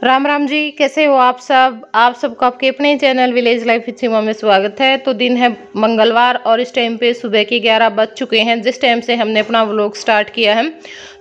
राम राम जी, कैसे हो आप सबको आपके अपने चैनल विलेज लाइफ विद सीमा में स्वागत है। तो दिन है मंगलवार और इस टाइम पे सुबह के 11 बज चुके हैं जिस टाइम से हमने अपना व्लॉग स्टार्ट किया है।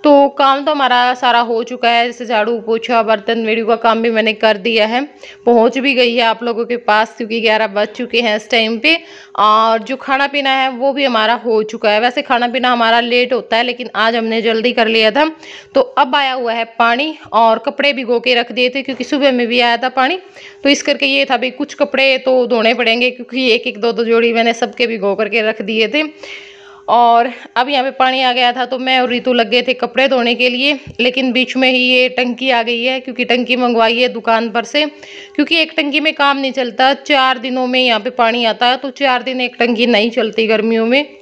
तो काम तो हमारा सारा हो चुका है, जैसे झाड़ू पोछा बर्तन वीडियो का काम भी मैंने कर दिया है, पहुंच भी गई है आप लोगों के पास क्योंकि 11 बज चुके हैं इस टाइम पे। और जो खाना पीना है वो भी हमारा हो चुका है। वैसे खाना पीना हमारा लेट होता है लेकिन आज हमने जल्दी कर लिया था। तो अब आया हुआ है पानी और कपड़े भिगो के रख दिए थे क्योंकि सुबह में भी आया था पानी। तो इस करके ये था भाई कुछ कपड़े तो धोने पड़ेंगे क्योंकि एक एक दो दो जोड़ी मैंने सबके भिगो करके रख दिए थे। और अब यहाँ पे पानी आ गया था तो मैं और रितु लग गए थे कपड़े धोने के लिए, लेकिन बीच में ही ये टंकी आ गई है क्योंकि टंकी मंगवाई है दुकान पर से। क्योंकि एक टंकी में काम नहीं चलता, 4 दिनों में यहाँ पे पानी आता है, तो 4 दिन एक टंकी नहीं चलती गर्मियों में।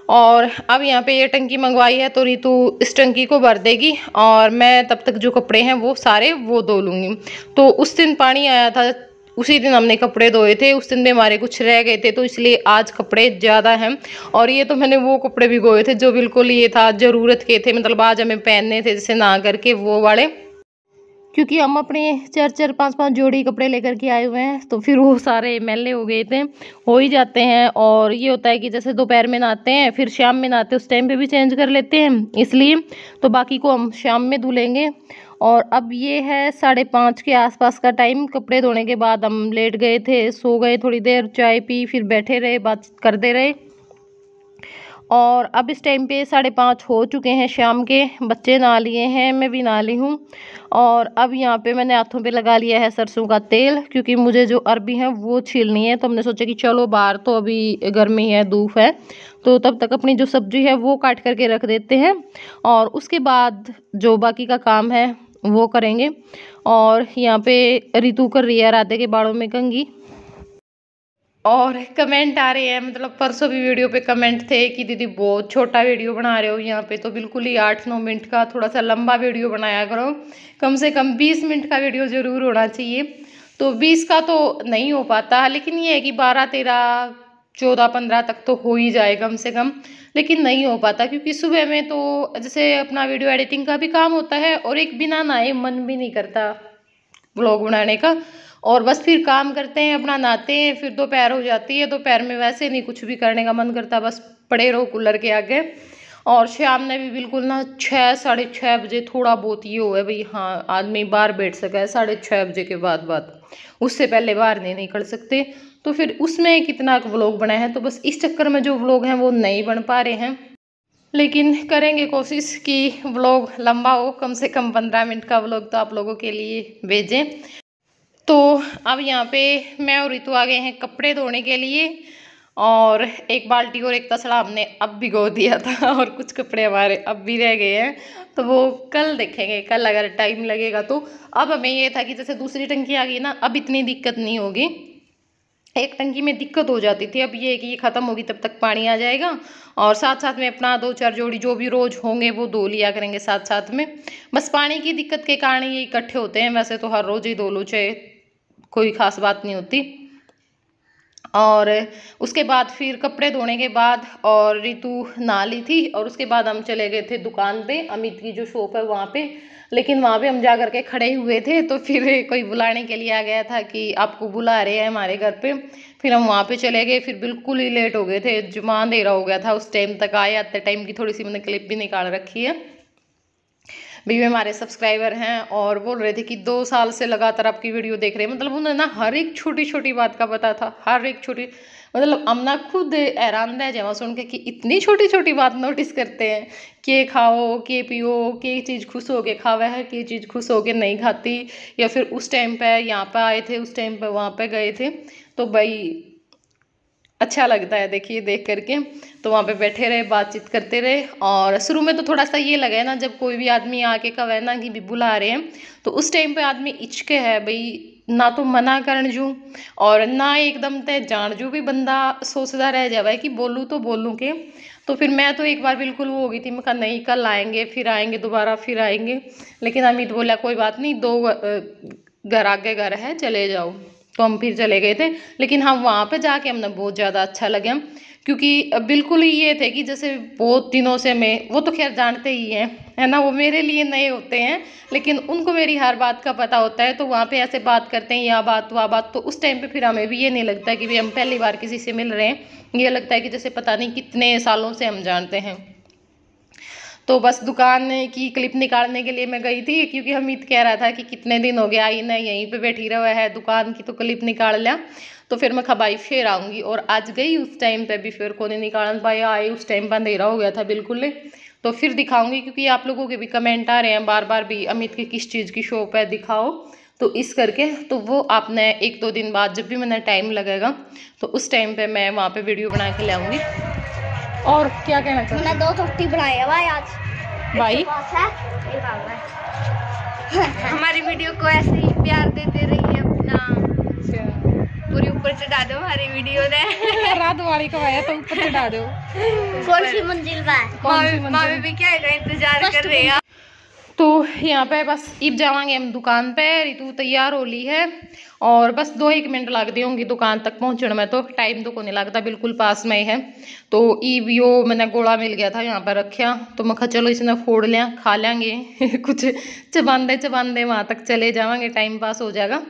और अब यहाँ पे ये टंकी मंगवाई है तो रितु इस टंकी को भर देगी और मैं तब तक जो कपड़े हैं वो सारे वो धो लूँगी। तो उस दिन पानी आया था, उसी दिन हमने कपड़े धोए थे, उस दिन भी हमारे कुछ रह गए थे तो इसलिए आज कपड़े ज़्यादा हैं। और ये तो मैंने वो कपड़े भिगोए थे जो बिल्कुल ये था ज़रूरत के थे, मतलब आज हमें पहनने थे जैसे नहा करके वो वाले। क्योंकि हम अपने 4-4 5-5 जोड़ी कपड़े लेकर के आए हुए हैं तो फिर वो सारे मैले हो गए थे, हो ही जाते हैं। और ये होता है कि जैसे दोपहर में नहाते हैं फिर शाम में नहाते उस टाइम पे भी चेंज कर लेते हैं, इसलिए तो बाकी को हम शाम में धुलेंगे। और अब ये है 5:30 के आसपास का टाइम। कपड़े धोने के बाद हम लेट गए थे, सो गए थोड़ी देर, चाय पी, फिर बैठे रहे, बात करते रहे। और अब इस टाइम पे 5:30 हो चुके हैं शाम के। बच्चे नहा लिए हैं, मैं भी नहा ली हूँ। और अब यहाँ पे मैंने हाथों पे लगा लिया है सरसों का तेल क्योंकि मुझे जो अरबी है वो छीलनी है। तो हमने सोचा कि चलो बाहर तो अभी गर्मी है, धूप है, तो तब तक अपनी जो सब्जी है वो काट करके रख देते हैं और उसके बाद जो बाकी का काम है वो करेंगे। और यहाँ पे रितु कर रही है राधे के बालों में कंघी। और कमेंट आ रहे हैं, मतलब परसों भी वीडियो पे कमेंट थे कि दीदी बहुत छोटा वीडियो बना रहे हो, यहाँ पे तो बिल्कुल ही 8-9 मिनट का थोड़ा सा लंबा वीडियो बनाया करो, कम से कम 20 मिनट का वीडियो ज़रूर होना चाहिए। तो 20 का तो नहीं हो पाता, लेकिन ये है कि 12, 13, 14, 15 तक तो हो ही जाए कम से कम। लेकिन नहीं हो पाता क्योंकि सुबह में तो जैसे अपना वीडियो एडिटिंग का भी काम होता है और एक बिना नहाए मन भी नहीं करता व्लॉग बनाने का। और बस फिर काम करते हैं अपना, नहाते हैं, फिर दोपहर हो जाती है, दोपहर में वैसे नहीं कुछ भी करने का मन करता, बस पड़े रहो कूलर के आगे। और शाम में भी बिल्कुल ना 6, 6:30 बजे थोड़ा बहुत ये हो है भाई, हाँ आदमी बाहर बैठ सका है 6:30 बजे के बाद, उससे पहले बाहर नहीं निकल सकते। तो फिर उसमें कितना व्लॉग बना है, तो बस इस चक्कर में जो व्लॉग हैं वो नहीं बन पा रहे हैं। लेकिन करेंगे कोशिश कि व्लॉग लंबा हो, कम से कम 15 मिनट का व्लॉग तो आप लोगों के लिए भेजें। तो अब यहाँ पे मैं और रितु आ गए हैं कपड़े धोने के लिए। और एक बाल्टी और एक तसला हमने अब भिगो दिया था और कुछ कपड़े हमारे अब भी रह गए हैं, तो वो कल देखेंगे, कल अगर टाइम लगेगा तो। अब हमें ये था कि जैसे दूसरी टंकी आ गई ना, अब इतनी दिक्कत नहीं होगी। एक टंकी में दिक्कत हो जाती थी, अब ये है कि ये ख़त्म होगी तब तक पानी आ जाएगा और साथ साथ में अपना 2-4 जोड़ी जो भी रोज़ होंगे वो धो लिया करेंगे साथ साथ में। बस पानी की दिक्कत के कारण ये इकट्ठे होते हैं, वैसे तो हर रोज़ ही धो लो, चाहे कोई ख़ास बात नहीं होती। और उसके बाद फिर कपड़े धोने के बाद और रितु नहा ली थी और उसके बाद हम चले गए थे दुकान पे, अमित की जो शॉप है वहाँ पे। लेकिन वहाँ पे हम जा करके खड़े हुए थे तो फिर कोई बुलाने के लिए आ गया था कि आपको बुला रहे हैं हमारे घर पे। फिर हम वहाँ पे चले गए, फिर बिल्कुल ही लेट हो गए थे, जुमा अंधेरा हो गया था उस टाइम तक। आए आते टाइम की थोड़ी सी मैंने क्लिप भी निकाल रखी है। भी हमारे सब्सक्राइबर हैं और बोल रहे थे कि 2 साल से लगातार आपकी वीडियो देख रहे हैं, मतलब उन्हें ना हर एक छोटी छोटी बात का पता था, हर एक छोटी, मतलब हम ना खुद हैरान रह जावा सुन के कि इतनी छोटी छोटी बात नोटिस करते हैं कि खाओ के पियो, के चीज़ खुश हो के खावा है, के चीज़ खुश हो के नहीं खाती, या फिर उस टाइम पे यहाँ पे आए थे, उस टाइम पे वहाँ पे गए थे। तो भाई अच्छा लगता है देखिए देख करके। तो वहाँ पे बैठे रहे, बातचीत करते रहे। और शुरू में तो थोड़ा सा ये लगा है ना, जब कोई भी आदमी आके कहे ना कि भी बुला रहे हैं, तो उस टाइम पे आदमी इचके है भाई, ना तो मना कर जूँ और ना एकदम ते जान जूँ, भी बंदा सोचता रह जाए कि बोलूँ तो बोलूँ के। तो फिर मैं तो एक बार बिल्कुल वो हो गई थी, मैं कहा नहीं कल आएंगे, फिर आएंगे दोबारा, फिर आएंगे। लेकिन अमित बोला कोई बात नहीं, 2 घर आगे घर है, चले जाओ। तो हम फिर चले गए थे। लेकिन हम वहाँ पे जाके हमने बहुत ज़्यादा अच्छा लगा क्योंकि बिल्कुल ही ये थे कि जैसे बहुत दिनों से मैं, वो तो खैर जानते ही हैं, है ना, वो मेरे लिए नए होते हैं, लेकिन उनको मेरी हर बात का पता होता है। तो वहाँ पे ऐसे बात करते हैं, या बात वह बात, तो उस टाइम पे फिर हमें भी ये नहीं लगता कि भाई हम पहली बार किसी से मिल रहे हैं, ये लगता है कि जैसे पता नहीं कितने सालों से हम जानते हैं। तो बस दुकान की क्लिप निकालने के लिए मैं गई थी, क्योंकि हमीद कह रहा था कि कितने दिन हो गया आई ना, यहीं पे बैठी रहा है, दुकान की तो क्लिप निकाल लिया। तो फिर मैं खबाई फिर आऊँगी, और आज गई उस टाइम पे भी फिर को नहीं निकाल पाया, आई उस टाइम पर अंधेरा हो गया था बिल्कुल। तो फिर दिखाऊंगी, क्योंकि आप लोगों के भी कमेंट आ रहे हैं बार बार भी, अमित की किस चीज़ की शॉप है दिखाओ, तो इस करके। तो वो आपने 1-2 दिन बाद जब भी मैंने टाइम लगेगा तो उस टाइम पे मैं वहाँ पे वीडियो बना के ले आऊँगी। और क्या कहना चाहते हैं? मैंने 2 रोटी बनाई है भाई आज। भाई हमारी वीडियो को ऐसे ही प्यार देते रहिए अपना, पूरी ऊपर चढ़ा दो हमारी वीडियो ने। रात वाली को आया तो ऊपर चढ़ा दो। कौन सी मंजिल पर? मामी भी क्या है, इंतजार कर रहे हैं। तो यहाँ पे बस इब जावांगे हम दुकान पे, रितु तैयार हो ली है, और बस 2-1 मिनट लगते होंगी दुकान तक पहुँचने में, तो टाइम तो को नहीं लगता, बिल्कुल पास में ही है। तो ईब यो मैंने गोला मिल गया था यहाँ पर रखा, तो मैं कहा चलो इसने फोड़ लिया, खा लेंगे कुछ चबांदे चबांदे वहाँ तक चले जावांगे, टाइम पास हो जाएगा।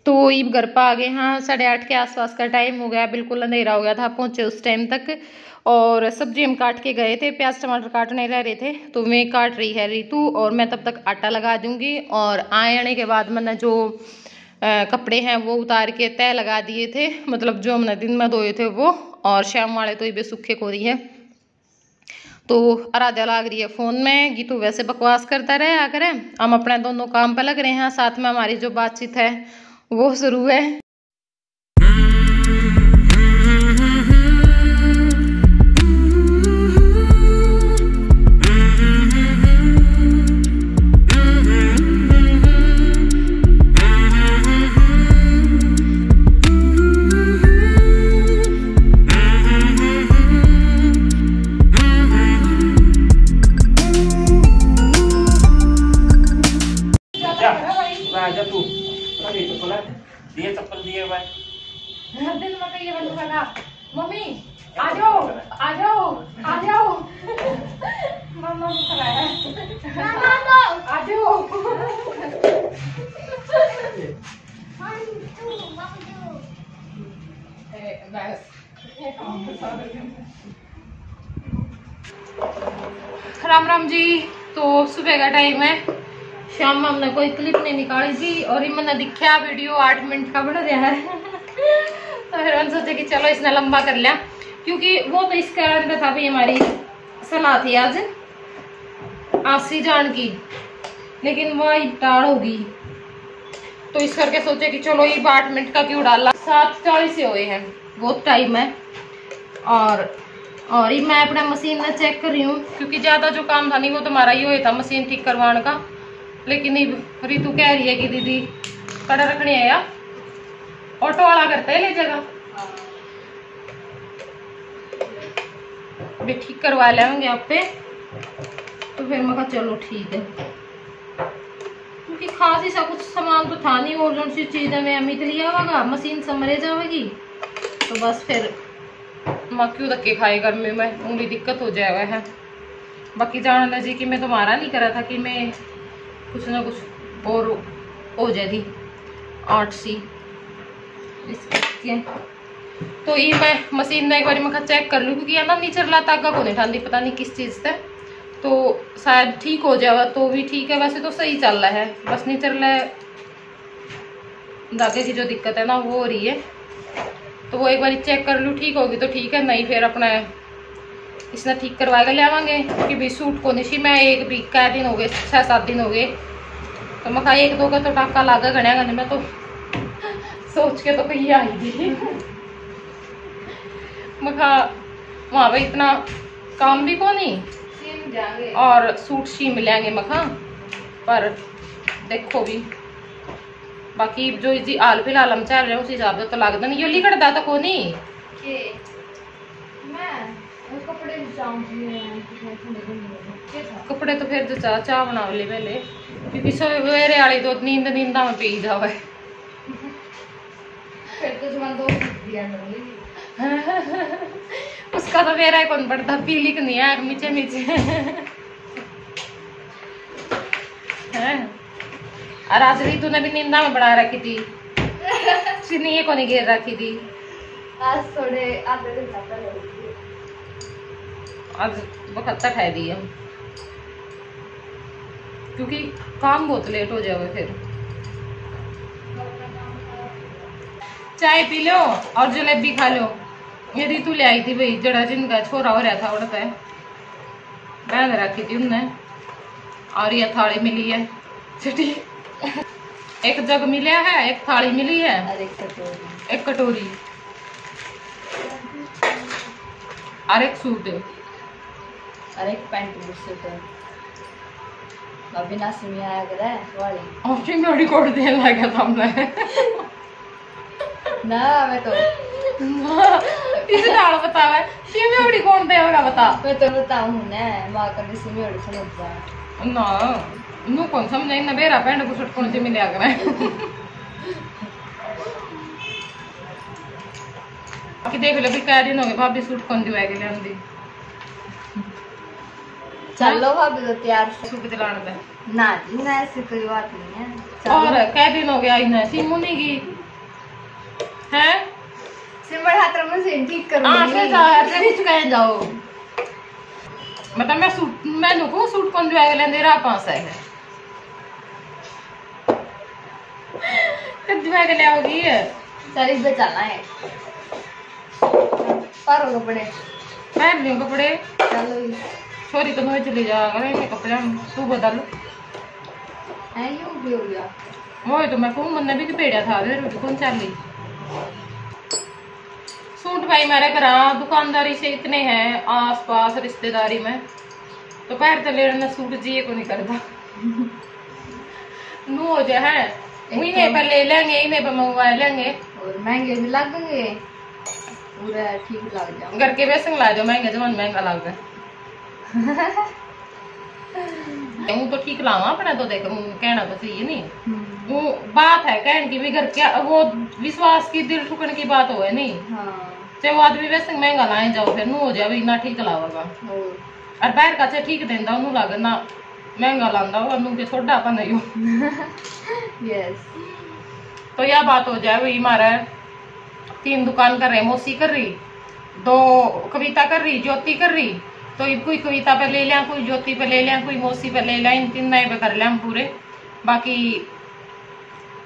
तो ईब घर पर आ गए, हाँ 8:30 के आसपास का टाइम हो गया, बिल्कुल अंधेरा हो गया था पहुँचे उस टाइम तक। और सब्जी हम काट के गए थे, प्याज टमाटर काटने रह रहे थे, तो मैं काट रही है रितु, और मैं तब तक आटा लगा दूंगी। और आने के बाद मैंने जो कपड़े हैं वो उतार के तय लगा दिए थे, मतलब जो हमने दिन में धोए थे वो, और शाम वाले तो ये सूखे को रही है। तो आराध्या लग रही है फ़ोन में, गीतू वैसे बकवास करता रहे आकर, हम अपने दोनों काम पर लग रहे हैं, साथ में हमारी जो बातचीत है वो शुरू है। दिए चप्पल दिए भाई, हर दिन मैं ये बंद करा, मम्मी आ जाओ आ जाओ आ जाओ, मम्मा को खिलाया आ जाओ। राम राम जी। तो सुबह का टाइम है, शाम में हमने कोई क्लिप नहीं निकाली थी, और मैंने दिखा वीडियो 8 मिनट का बढ़ रहा है तो फिर मैंने सोचा कि चलो इसने लंबा कर लिया, क्योंकि वो तो इस कारण पे था भी हमारी सलाह थी आज आसी जान की, लेकिन वह टाड़ होगी, तो इस करके सोचे कि चलो ये 8 मिनट का क्यों डाला। 7:40 से हुए हैं, बहुत टाइम है। और ये मैं अपना मशीन में चेक कर रही हूँ, क्योंकि ज़्यादा जो काम था नहीं वो तुम्हारा ये हुआ था मशीन ठीक करवाने का, लेकिन रितु कह रही है कि दीदी कड़ा रखनी है, या ऑटो वाला करता है ले जाएगा, अभी ठीक करवा लेंगे आप पे। तो फिर मैं कहा चलो ठीक है, क्योंकि खास ही सा कुछ सामान तो था नहीं, और जो सी चीज़ में अमित लिया होगा, मशीन समरे जाएगी, तो बस फिर माँ क्यों धक्के खाए गर्मी में, उंगली दिक्कत हो जाएगा है। बाकी जानना जी कि मैं तुम्हारा नहीं करा था कि मैं कुछ ना कुछ और हो जाती 8 सी इसके। तो ये मैं मशीन में एक बार मैं चेक कर लूँ, क्योंकि है ना नीचे ला तागा को नहीं ठांदी, पता नहीं किस चीज़ से, तो शायद ठीक हो जाएगा तो भी ठीक है, वैसे तो सही चल रहा है, बस नीचे धागे की जो दिक्कत है ना वो हो रही है, तो वो एक बार चेक कर लूँ, ठीक होगी तो ठीक है, नहीं फिर अपना इसने ठीक करवा के ले आवांगे। क्योंकि भी सूट को नहीं, मैं एक भी कै दिन हो गए, 6-7 दिन हो गए, तो मैं 1-2 का तो टाका लागा गणिया गने में, तो सोच के तो कहीं आई थी मैं वहाँ पर इतना काम भी को नहीं, और सूट सी मिलेंगे मखा, पर देखो भी बाकी जो जी हाल फिलहाल हम चल रहे हैं उस हिसाब से तो लगता नहीं, यो लिखता तो को नहीं कपड़े कपड़े तो फिर तो चाह बना ले पहले, क्योंकि सवेरे वाली तो नींदा में पी जावे। फिर तो जमान दो दिया उसका तो मेरा कौन पड़ता, पीली नहीं है मीचे मीचे है। और आज रीतू ने भी नींदा में बढ़ा रखी थी, चीनी को नहीं घेर रखी थी। आज थोड़े आधे घंटा पहले आज बहुत है दी हम, क्योंकि काम बहुत लेट हो जावे। फिर चाय पी लो और जलेबी खा लो। ये रीतू ले आई थी भाई, जड़ा जिनका छोरा हो रहा था उड़ता है, बांध रखी थी उनने। और ये थाली मिली है छोटी, एक जग मिला है, एक थाली मिली है, एक कटोरी और एक सूट और एक पैंट सूट अभी ना सिमी आया करे वाली और फिर मेरी कोड देने लगा था हमने ना मैं तो इसे डाल बतावा सिमी उड़ी कौन देगा बता। मैं तो बताऊं ना मां कभी सिमी उड़ी समझ जा ना नु कौन समझे ना बेरा पैंट को सूट कौन से मिला करे। बाकी देख ले भी क्या दिन हो गए भाभी सूट कौन दिवा के ले आंदी। चलो भाभी तो तैयार सूट दिलाने दे ना जी ना, ऐसी कोई बात नहीं है। और क्या दिन हो गया इन्हें सिमू नहीं की है सिमर हाथ में से ठीक करूंगी। हां से जा ऐसे कुछ कह जाओ, मतलब मैं सूट मैंने को सूट कौन दिवा के ले दे रहा पास है कब दिवा के ले आओगी। चल इधर चलना है पारो कपड़े पहन लियो कपड़े। चलो छोरी तो नहीं चली जा करे कपड़े तू बदल है यूं भी हो गया। वो तो मैं कहूँ मन भी पेड़ा था कौन चली सूट भाई मेरे घर दुकानदारी से इतने हैं आस पास रिश्तेदारी में, तो पैर तो लेना सूट जिए को नहीं करता नू हो जाए है इन्हें पर ले लेंगे, इन्हें पर मंगवा लेंगे और महंगे भी लगेंगे पूरा ठीक लग जाओ। घर के वैसे ला जाओ महंगे जमान महंगा लग गए तो ठीक लावा अपना तो देख कहना तो सही नहीं वो बात है कहने की भी घर के वो विश्वास की दिल ठुकने की बात हो है नहीं। हाँ। चाहे वो आदमी वैसे महंगा लाए जाओ फिर नू हो जाए इना ठीक लावेगा और बाहर का चाहे ठीक देंदा उन्होंने लगे ना महंगा लांदा वो नू के छोटा अपन नहीं हो। यस तो यह बात हो जाए वही हमारा 3 दुकान कर रहे, मौसी कर रही, 2 कविता कर रही, ज्योति कर रही, तो कोई कविता पे ले लिया, कोई ज्योति पे ले लिया, कोई मौसी पे ले लिया, इन 3 नए पे कर लिया हम पूरे। बाकी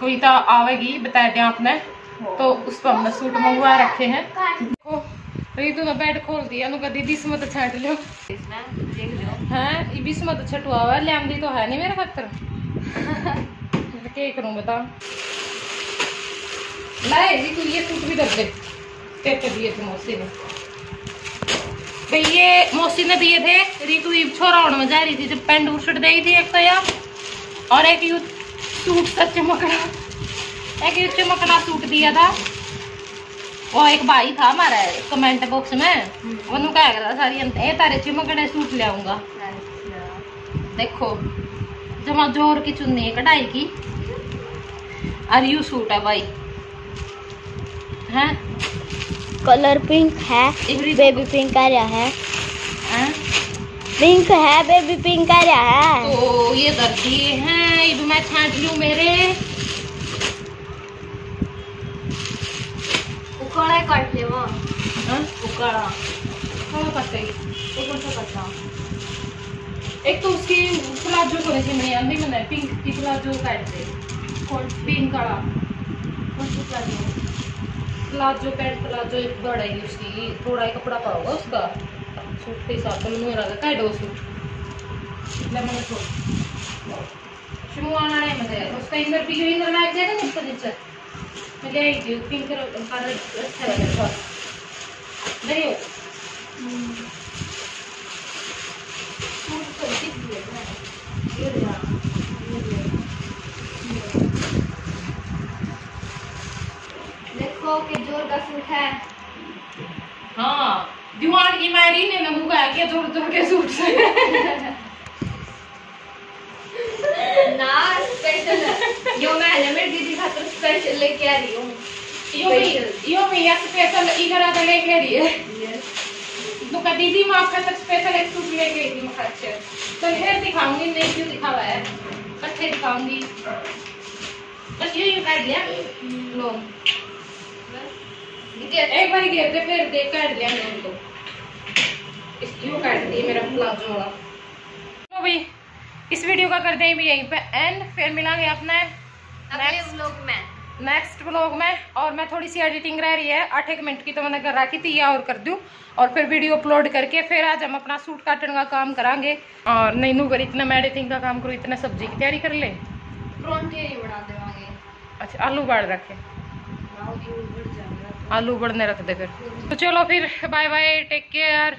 कविता आवेगी बता दें आपने, तो उस पर हमने सूट मंगवा रखे हैं। रीतू ने बेड खोल दिया नु कदी बिस्मत छाट लो हैं बिस्मत छटवा हुआ लियांदी तो है नहीं मेरे खातर क्या करूं बता। लाए रीतू ये सूट भी दब दे तेरे दिए थे मौसी ने भाई, ये मौसी ने दिए थे रीतू छोरा होने में जा रही थी जब पैंट शर्ट दे थी एक तो यार, और एक यू सूट सा चमकड़ा, एक यू चमकड़ा सूट दिया था। वो एक भाई था हमारा कमेंट बॉक्स में वो क्या करा सारी ए तारे चमकड़े सूट ले आऊंगा। देखो जमा जोर की चुन्नी है कढ़ाई की और यू सूट है भाई हैं कलर पिंक है, बेबी पिंक आ रहा है, पिंक है बेबी पिंक आ रहा है। तो ये दर्दी हैं ये भी मैं छांट लूं मेरे उकड़ा काट ले वो उकड़ा थोड़ा कटे एक कौन सा कटना एक तो उसकी प्लाजो को नहीं मैंने आंधी मैंने पिंक की प्लाजो काट दे कौन पिंक वाला कौन सा प्लाजो प्लाजो पैंट प्लाजो एक बड़ा है उसकी थोड़ा ही कपड़ा पाओगा उसका सूट के हिसाब से मेरा का काट दो सूट ले मैंने तो शुरू आना है मुझे उसका इनर भी जो इनर लग जाएगा ना उसका नीचे मैं ले आई थी पिंक कलर अच्छा लगेगा नहीं हो सूट तो दिख दिया ना देखो कि जोर का सूट है। हाँ दीवान की मैरी ने नमू का के दूर दूर के सूट से ना स्पेशल यो मैं है मेरी दीदी खातर स्पेशल लेके आ रही हूँ। यो भी या स्पेशल इधर आधा लेके आ रही है। तो का दीदी मैं आपका तक स्पेशल एक सूट लेके आई थी। मैं अच्छे तो हेयर दिखाऊंगी, नहीं क्यों दिखावा है, अच्छे दिखाऊंगी। बस यही कर लिया लो, एक बार घेर दे फिर देख काट लिया मैंने तो इसको काट दी मेरा प्लाजो वाला। तो भाई इस वीडियो का करते हैं भी यहीं पे एंड, फिर मिलेंगे अपने अगले व्लॉग में, नेक्स्ट व्लॉग में। और मैं थोड़ी सी एडिटिंग रह रही है 8-1 मिनट की, तो मैंने कर रखी थी या और कर दूं और फिर वीडियो अपलोड करके फिर आज हम अपना सूट काटने का काम करांगे। और नहीं नू कर इतना मैं एडिटिंग का काम करूँ, इतना सब्जी की तैयारी कर ले, परांठे ही बना देवांगे। अच्छा आलू बाढ़ रखे, आलू बढ़ने रख दे फिर। तो चलो फिर बाय बाय, टेक केयर।